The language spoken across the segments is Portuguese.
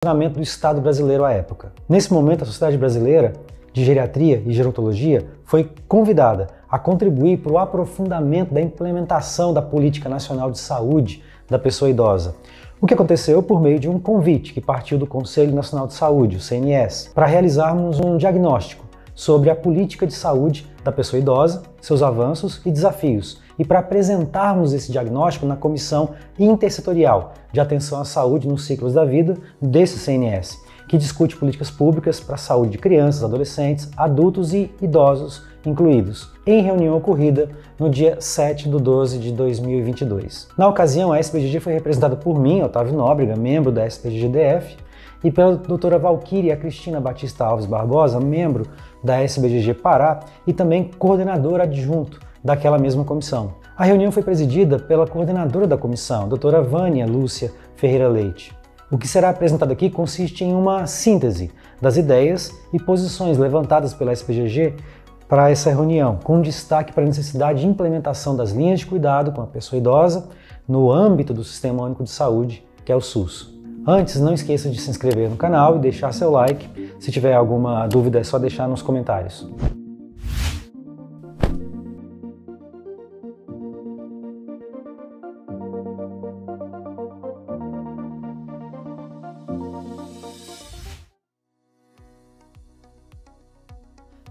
funcionamento do Estado brasileiro à época. Nesse momento, a Sociedade Brasileira de Geriatria e Gerontologia foi convidada a contribuir para o aprofundamento da implementação da Política Nacional de Saúde da Pessoa Idosa. O que aconteceu por meio de um convite que partiu do Conselho Nacional de Saúde, o CNS, para realizarmos um diagnóstico sobre a política de saúde da pessoa idosa, seus avanços e desafios, e para apresentarmos esse diagnóstico na Comissão Intersetorial de Atenção à Saúde nos Ciclos da Vida desse CNS, que discute políticas públicas para a saúde de crianças, adolescentes, adultos e idosos incluídos, em reunião ocorrida no dia 7/12 de 2022. Na ocasião, a SBGG foi representada por mim, Otávio Nóbrega, membro da SBGG-DF, e pela doutora Valquíria Cristina Batista Alves Barbosa, membro da SBGG Pará e também coordenadora adjunto daquela mesma comissão. A reunião foi presidida pela coordenadora da comissão, doutora Vânia Lúcia Ferreira Leite. O que será apresentado aqui consiste em uma síntese das ideias e posições levantadas pela SBGG para essa reunião, com destaque para a necessidade de implementação das linhas de cuidado com a pessoa idosa no âmbito do Sistema Único de Saúde, que é o SUS. Antes, não esqueça de se inscrever no canal e deixar seu like. Se tiver alguma dúvida, é só deixar nos comentários.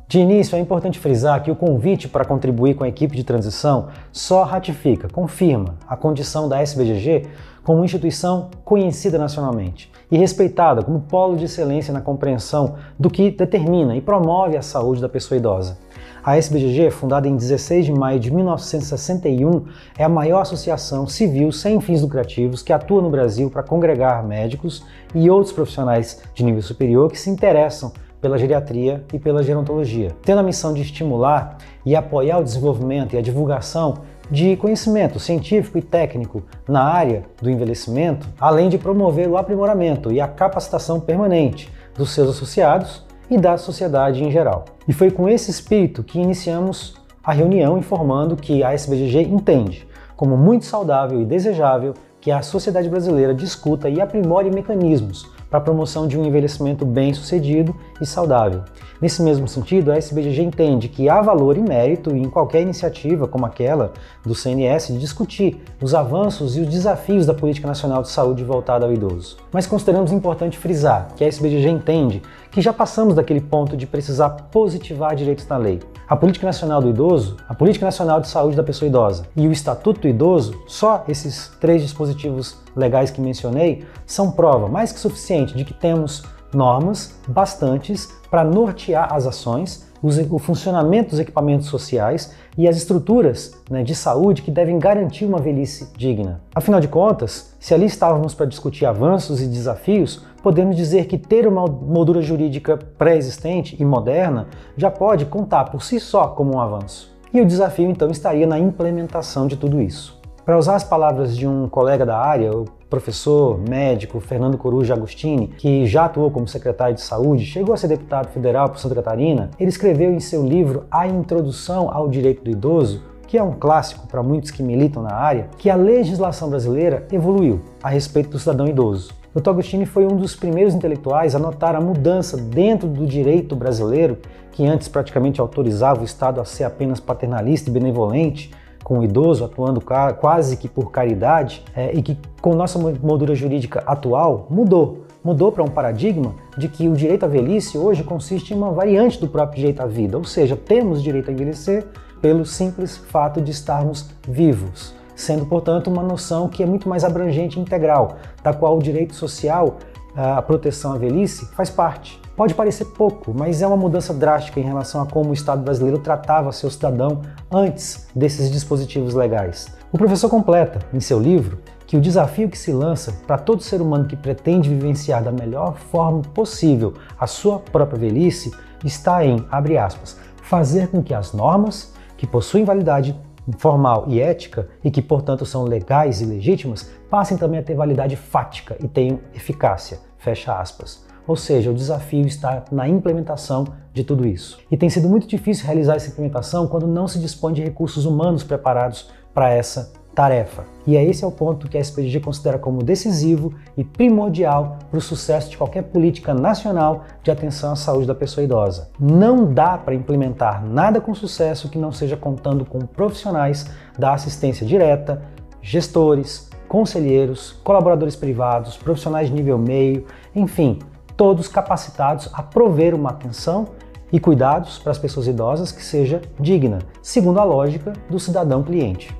De início, é importante frisar que o convite para contribuir com a equipe de transição só ratifica, confirma a condição da SBGG como instituição conhecida nacionalmente e respeitada como polo de excelência na compreensão do que determina e promove a saúde da pessoa idosa. A SBGG, fundada em 16 de maio de 1961, é a maior associação civil sem fins lucrativos que atua no Brasil para congregar médicos e outros profissionais de nível superior que se interessam pela geriatria e pela gerontologia, tendo a missão de estimular e apoiar o desenvolvimento e a divulgação de conhecimento científico e técnico na área do envelhecimento, além de promover o aprimoramento e a capacitação permanente dos seus associados e da sociedade em geral. E foi com esse espírito que iniciamos a reunião informando que a SBGG entende como muito saudável e desejável que a sociedade brasileira discuta e aprimore mecanismos para a promoção de um envelhecimento bem-sucedido e saudável. Nesse mesmo sentido, a SBGG entende que há valor e mérito em qualquer iniciativa como aquela do CNS de discutir os avanços e os desafios da Política Nacional de Saúde voltada ao idoso. Mas consideramos importante frisar que a SBGG entende que já passamos daquele ponto de precisar positivar direitos na lei. A Política Nacional do Idoso, a Política Nacional de Saúde da Pessoa Idosa e o Estatuto do Idoso, só esses 3 dispositivos legais que mencionei, são prova mais que suficiente de que temos normas bastantes para nortear as ações, o funcionamento dos equipamentos sociais e as estruturas de saúde que devem garantir uma velhice digna. Afinal de contas, se ali estávamos para discutir avanços e desafios, podemos dizer que ter uma moldura jurídica pré-existente e moderna já pode contar por si só como um avanço. E o desafio então estaria na implementação de tudo isso. Para usar as palavras de um colega da área, o professor médico Fernando Coruja Agostini, que já atuou como secretário de saúde, chegou a ser deputado federal por Santa Catarina, ele escreveu em seu livro A Introdução ao Direito do Idoso, que é um clássico para muitos que militam na área, que a legislação brasileira evoluiu a respeito do cidadão idoso. Dr. Agostini foi um dos primeiros intelectuais a notar a mudança dentro do direito brasileiro, que antes praticamente autorizava o Estado a ser apenas paternalista e benevolente, com o idoso atuando quase que por caridade, e que com nossa moldura jurídica atual mudou para um paradigma de que o direito à velhice hoje consiste em uma variante do próprio direito à vida, ou seja, temos direito a envelhecer pelo simples fato de estarmos vivos, sendo, portanto, uma noção que é muito mais abrangente e integral, da qual o direito social, a proteção à velhice, faz parte. Pode parecer pouco, mas é uma mudança drástica em relação a como o Estado brasileiro tratava seu cidadão antes desses dispositivos legais. O professor completa, em seu livro, que o desafio que se lança para todo ser humano que pretende vivenciar da melhor forma possível a sua própria velhice está em, abre aspas, fazer com que as normas, que possuem validade formal e ética e que, portanto, são legais e legítimas, passem também a ter validade fática e tenham eficácia, fecha aspas. Ou seja, o desafio está na implementação de tudo isso. E tem sido muito difícil realizar essa implementação quando não se dispõe de recursos humanos preparados para essa tarefa. E esse é o ponto que a SBDG considera como decisivo e primordial para o sucesso de qualquer política nacional de atenção à saúde da pessoa idosa. Não dá para implementar nada com sucesso que não seja contando com profissionais da assistência direta, gestores, conselheiros, colaboradores privados, profissionais de nível meio, enfim, todos capacitados a prover uma atenção e cuidados para as pessoas idosas que seja digna, segundo a lógica do cidadão cliente.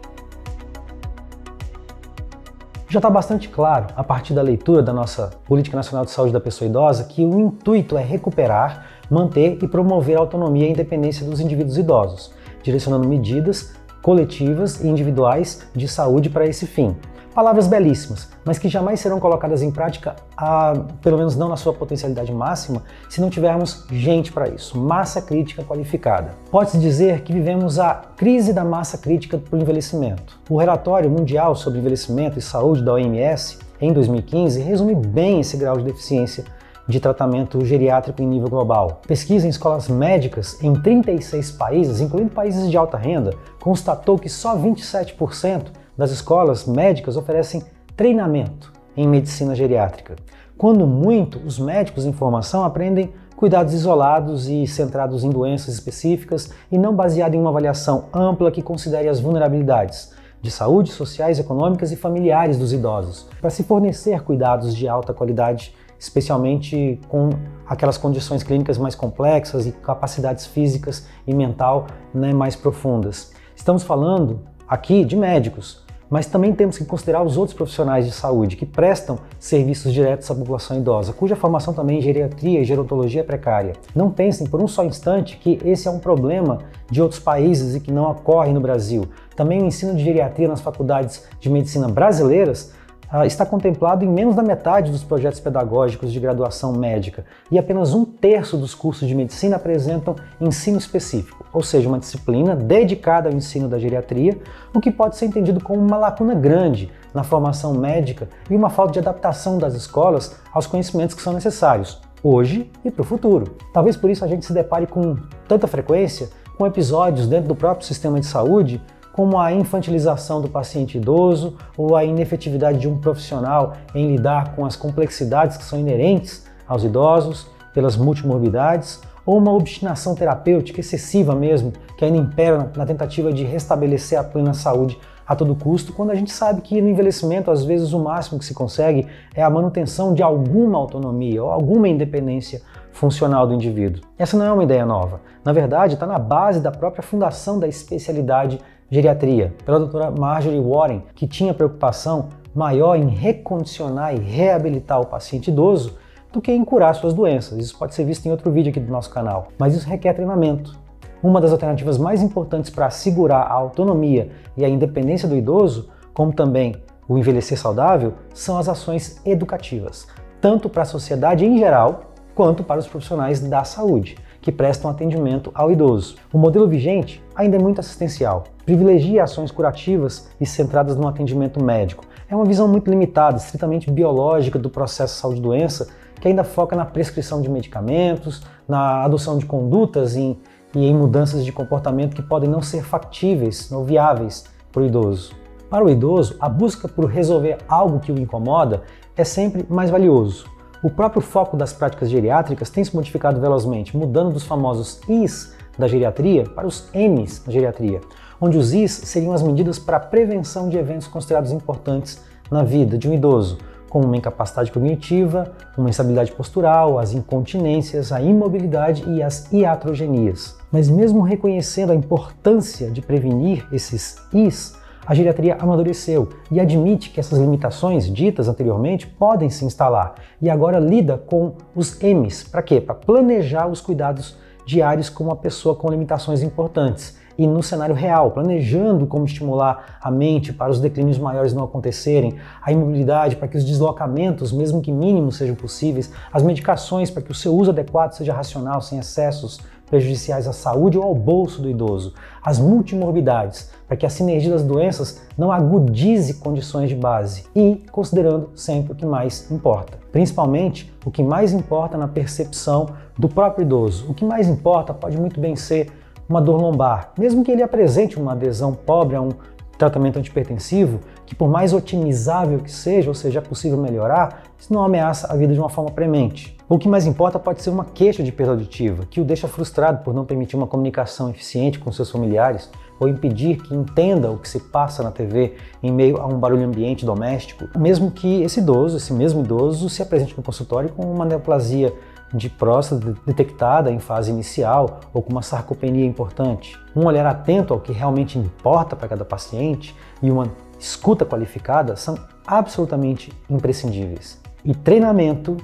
Já está bastante claro, a partir da leitura da nossa Política Nacional de Saúde da Pessoa Idosa, que o intuito é recuperar, manter e promover a autonomia e a independência dos indivíduos idosos, direcionando medidas coletivas e individuais de saúde para esse fim. Palavras belíssimas, mas que jamais serão colocadas em prática, pelo menos não na sua potencialidade máxima, se não tivermos gente para isso, massa crítica qualificada. Pode-se dizer que vivemos a crise da massa crítica para o envelhecimento. O Relatório Mundial sobre Envelhecimento e Saúde da OMS, em 2015, resume bem esse grau de deficiência de tratamento geriátrico em nível global. Pesquisa em escolas médicas em 36 países, incluindo países de alta renda, constatou que só 27% das escolas médicas oferecem treinamento em medicina geriátrica. Quando muito, os médicos em formação aprendem cuidados isolados e centrados em doenças específicas e não baseado em uma avaliação ampla que considere as vulnerabilidades de saúde, sociais, econômicas e familiares dos idosos, para se fornecer cuidados de alta qualidade, especialmente com aquelas condições clínicas mais complexas e capacidades físicas e mental mais profundas. Estamos falando aqui de médicos, mas também temos que considerar os outros profissionais de saúde que prestam serviços diretos à população idosa, cuja formação também em geriatria e gerontologia é precária. Não pensem por um só instante que esse é um problema de outros países e que não ocorre no Brasil. Também o ensino de geriatria nas faculdades de medicina brasileiras está contemplado em menos da metade dos projetos pedagógicos de graduação médica e apenas 1/3 dos cursos de medicina apresentam ensino específico, ou seja, uma disciplina dedicada ao ensino da geriatria, o que pode ser entendido como uma lacuna grande na formação médica e uma falta de adaptação das escolas aos conhecimentos que são necessários, hoje e para o futuro. Talvez por isso a gente se depare com tanta frequência com episódios dentro do próprio sistema de saúde, como a infantilização do paciente idoso ou a inefetividade de um profissional em lidar com as complexidades que são inerentes aos idosos, pelas multimorbidades, ou uma obstinação terapêutica excessiva mesmo, que ainda impera na tentativa de restabelecer a plena saúde a todo custo, quando a gente sabe que no envelhecimento, às vezes, o máximo que se consegue é a manutenção de alguma autonomia ou alguma independência funcional do indivíduo. Essa não é uma ideia nova. Na verdade, está na base da própria fundação da especialidade geriatria, pela doutora Marjorie Warren, que tinha preocupação maior em recondicionar e reabilitar o paciente idoso do que em curar suas doenças. Isso pode ser visto em outro vídeo aqui do nosso canal. Mas isso requer treinamento. Uma das alternativas mais importantes para assegurar a autonomia e a independência do idoso, como também o envelhecer saudável, são as ações educativas, tanto para a sociedade em geral, quanto para os profissionais da saúde, que prestam atendimento ao idoso. O modelo vigente ainda é muito assistencial, privilegia ações curativas e centradas no atendimento médico. É uma visão muito limitada, estritamente biológica do processo saúde-doença, que ainda foca na prescrição de medicamentos, na adoção de condutas e em mudanças de comportamento que podem não ser factíveis ou viáveis para o idoso. Para o idoso, a busca por resolver algo que o incomoda é sempre mais valioso. O próprio foco das práticas geriátricas tem se modificado velozmente, mudando dos famosos Is da geriatria para os Ms da geriatria, onde os Is seriam as medidas para a prevenção de eventos considerados importantes na vida de um idoso, como uma incapacidade cognitiva, uma instabilidade postural, as incontinências, a imobilidade e as iatrogenias. Mas mesmo reconhecendo a importância de prevenir esses Is, a geriatria amadureceu e admite que essas limitações ditas anteriormente podem se instalar e agora lida com os M's. Para quê? Para planejar os cuidados diários com uma pessoa com limitações importantes e no cenário real, planejando como estimular a mente para os declínios maiores não acontecerem, a imobilidade para que os deslocamentos, mesmo que mínimos, sejam possíveis, as medicações para que o seu uso adequado seja racional, sem excessos prejudiciais à saúde ou ao bolso do idoso, as multimorbidades, para que a sinergia das doenças não agudize condições de base e considerando sempre o que mais importa. Principalmente o que mais importa na percepção do próprio idoso. O que mais importa pode muito bem ser uma dor lombar, mesmo que ele apresente uma adesão pobre a um tratamento antihipertensivo, que por mais otimizável que seja, ou seja, é possível melhorar, isso não ameaça a vida de uma forma premente. O que mais importa pode ser uma queixa de perda auditiva, que o deixa frustrado por não permitir uma comunicação eficiente com seus familiares, ou impedir que entenda o que se passa na TV em meio a um barulho ambiente doméstico, mesmo que esse mesmo idoso, se apresente no consultório com uma neoplasia de próstata detectada em fase inicial ou com uma sarcopenia importante. Um olhar atento ao que realmente importa para cada paciente e uma escuta qualificada são absolutamente imprescindíveis. E treinamento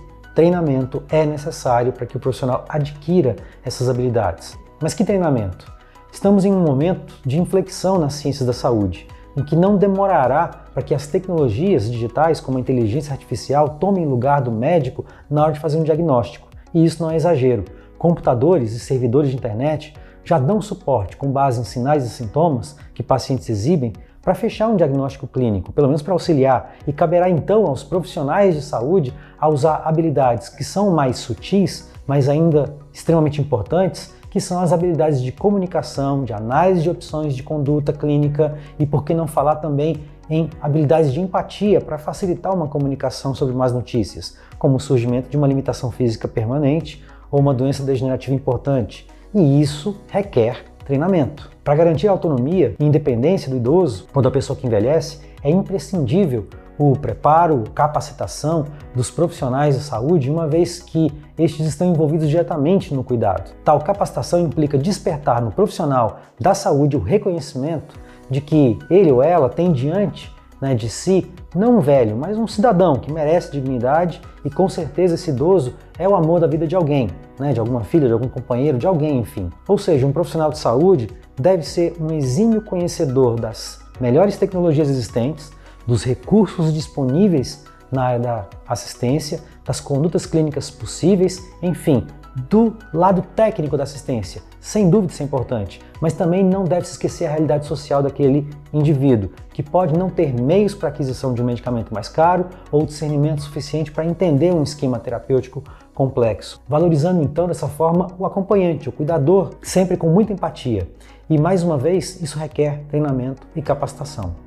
é necessário para que o profissional adquira essas habilidades. Mas que treinamento? Estamos em um momento de inflexão nas ciências da saúde, em que não demorará para que as tecnologias digitais, como a inteligência artificial, tomem lugar do médico na hora de fazer um diagnóstico. E isso não é exagero. Computadores e servidores de internet já dão suporte com base em sinais e sintomas que pacientes exibem para fechar um diagnóstico clínico, pelo menos para auxiliar, e caberá então aos profissionais de saúde a usar habilidades que são mais sutis, mas ainda extremamente importantes, que são as habilidades de comunicação, de análise de opções de conduta clínica e, por que não falar também, em habilidades de empatia para facilitar uma comunicação sobre más notícias, como o surgimento de uma limitação física permanente ou uma doença degenerativa importante. E isso requer treinamento. Para garantir a autonomia e independência do idoso, ou da pessoa que envelhece, é imprescindível o preparo, capacitação dos profissionais de saúde, uma vez que estes estão envolvidos diretamente no cuidado. Tal capacitação implica despertar no profissional da saúde o reconhecimento de que ele ou ela tem diante de si não um velho, mas um cidadão que merece dignidade e com certeza esse idoso é o amor da vida de alguém, de alguma filha, de algum companheiro, de alguém, enfim. Ou seja, um profissional de saúde deve ser um exímio conhecedor das melhores tecnologias existentes, dos recursos disponíveis na área da assistência, das condutas clínicas possíveis, enfim, do lado técnico da assistência. Sem dúvida isso é importante, mas também não deve se esquecer a realidade social daquele indivíduo, que pode não ter meios para aquisição de um medicamento mais caro ou discernimento suficiente para entender um esquema terapêutico complexo. Valorizando então dessa forma o acompanhante, o cuidador, sempre com muita empatia. E mais uma vez, isso requer treinamento e capacitação.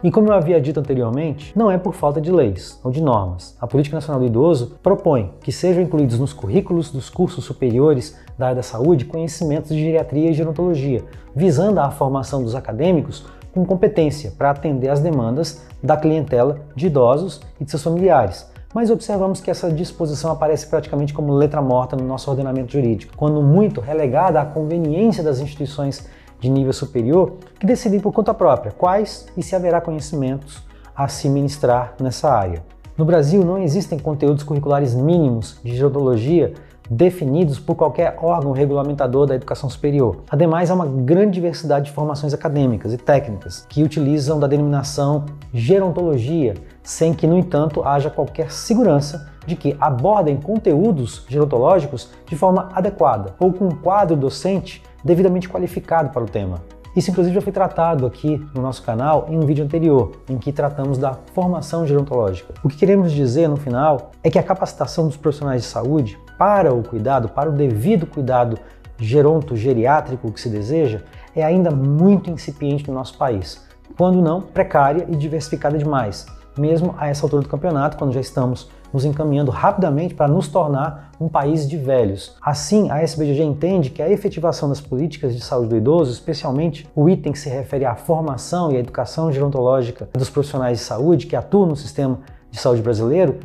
E como eu havia dito anteriormente, não é por falta de leis ou de normas. A Política Nacional do Idoso propõe que sejam incluídos nos currículos dos cursos superiores da área da saúde conhecimentos de geriatria e gerontologia, visando a formação dos acadêmicos com competência para atender às demandas da clientela de idosos e de seus familiares. Mas observamos que essa disposição aparece praticamente como letra morta no nosso ordenamento jurídico, quando muito relegada à conveniência das instituições de nível superior que decidem por conta própria quais e se haverá conhecimentos a se ministrar nessa área. No Brasil não existem conteúdos curriculares mínimos de gerontologia definidos por qualquer órgão regulamentador da educação superior. Ademais, há uma grande diversidade de formações acadêmicas e técnicas que utilizam da denominação gerontologia, sem que, no entanto, haja qualquer segurança de que abordem conteúdos gerontológicos de forma adequada ou com um quadro docente devidamente qualificado para o tema. Isso inclusive já foi tratado aqui no nosso canal em um vídeo anterior, em que tratamos da formação gerontológica. O que queremos dizer no final é que a capacitação dos profissionais de saúde para o cuidado, para o devido cuidado geronto-geriátrico que se deseja, é ainda muito incipiente no nosso país, quando não precária e diversificada demais, mesmo a essa altura do campeonato, quando já estamos nos encaminhando rapidamente para nos tornar um país de velhos. Assim, a SBGG entende que a efetivação das políticas de saúde do idoso, especialmente o item que se refere à formação e à educação gerontológica dos profissionais de saúde que atuam no sistema de saúde brasileiro,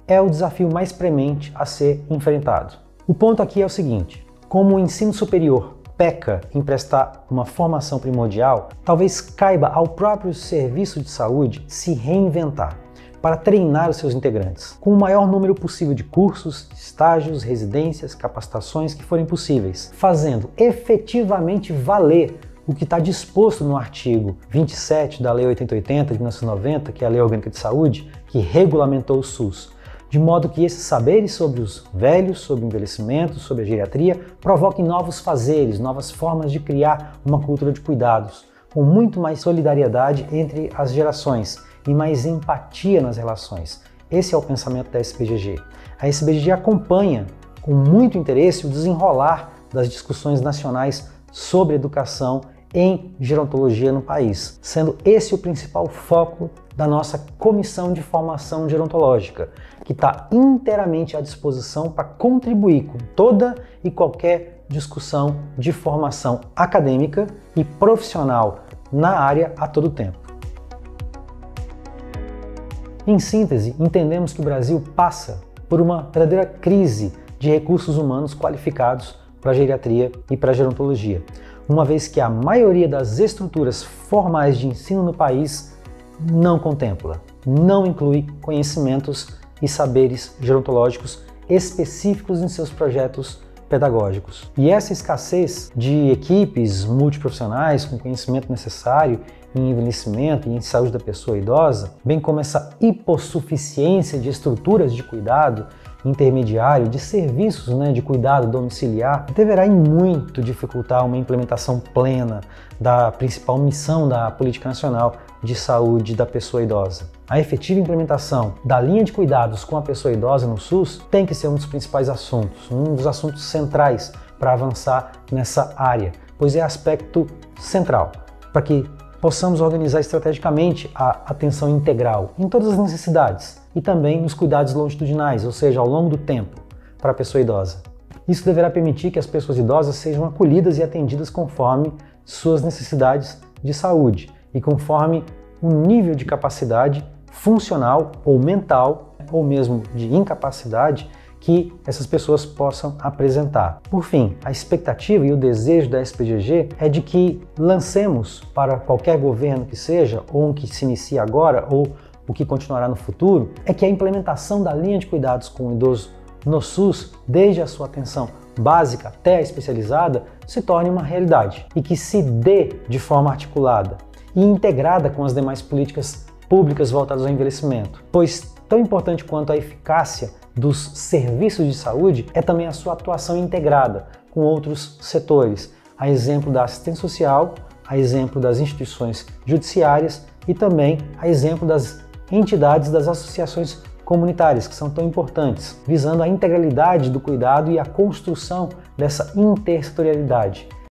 é o desafio mais premente a ser enfrentado. O ponto aqui é o seguinte: como o ensino superior peca em prestar uma formação primordial, talvez caiba ao próprio serviço de saúde se reinventar para treinar os seus integrantes, com o maior número possível de cursos, estágios, residências, capacitações que forem possíveis, fazendo efetivamente valer o que está disposto no artigo 27 da Lei 8080 de 1990, que é a Lei Orgânica de Saúde, que regulamentou o SUS, de modo que esses saberes sobre os velhos, sobre o envelhecimento, sobre a geriatria, provoquem novos fazeres, novas formas de criar uma cultura de cuidados, com muito mais solidariedade entre as gerações e mais empatia nas relações. Esse é o pensamento da SBGG. A SBGG acompanha com muito interesse o desenrolar das discussões nacionais sobre educação em gerontologia no país, sendo esse o principal foco da nossa comissão de formação gerontológica, que está inteiramente à disposição para contribuir com toda e qualquer discussão de formação acadêmica e profissional na área a todo tempo. Em síntese, entendemos que o Brasil passa por uma verdadeira crise de recursos humanos qualificados para a geriatria e para a gerontologia, uma vez que a maioria das estruturas formais de ensino no país não contempla, não inclui conhecimentos e saberes gerontológicos específicos em seus projetos pedagógicos. E essa escassez de equipes multiprofissionais com conhecimento necessário em envelhecimento e em saúde da pessoa idosa, bem como essa hipossuficiência de estruturas de cuidado intermediário, de serviços de cuidado domiciliar, deverá em muito dificultar uma implementação plena da principal missão da Política Nacional de Saúde da Pessoa Idosa. A efetiva implementação da linha de cuidados com a pessoa idosa no SUS tem que ser um dos principais assuntos, um dos assuntos centrais para avançar nessa área, pois é aspecto central para que possamos organizar estrategicamente a atenção integral em todas as necessidades e também nos cuidados longitudinais, ou seja, ao longo do tempo, para a pessoa idosa. Isso deverá permitir que as pessoas idosas sejam acolhidas e atendidas conforme suas necessidades de saúde e conforme o nível de capacidade funcional ou mental, ou mesmo de incapacidade, que essas pessoas possam apresentar. Por fim, a expectativa e o desejo da SBGG é de que lancemos para qualquer governo que seja, ou um que se inicie agora, ou o que continuará no futuro, é que a implementação da linha de cuidados com o idoso no SUS, desde a sua atenção básica até a especializada, se torne uma realidade e que se dê de forma articulada e integrada com as demais políticas públicas voltadas ao envelhecimento, pois tão importante quanto a eficácia dos serviços de saúde é também a sua atuação integrada com outros setores, a exemplo da assistência social, a exemplo das instituições judiciárias e também a exemplo das entidades das associações comunitárias, que são tão importantes, visando a integralidade do cuidado e a construção dessa intersetorialidade,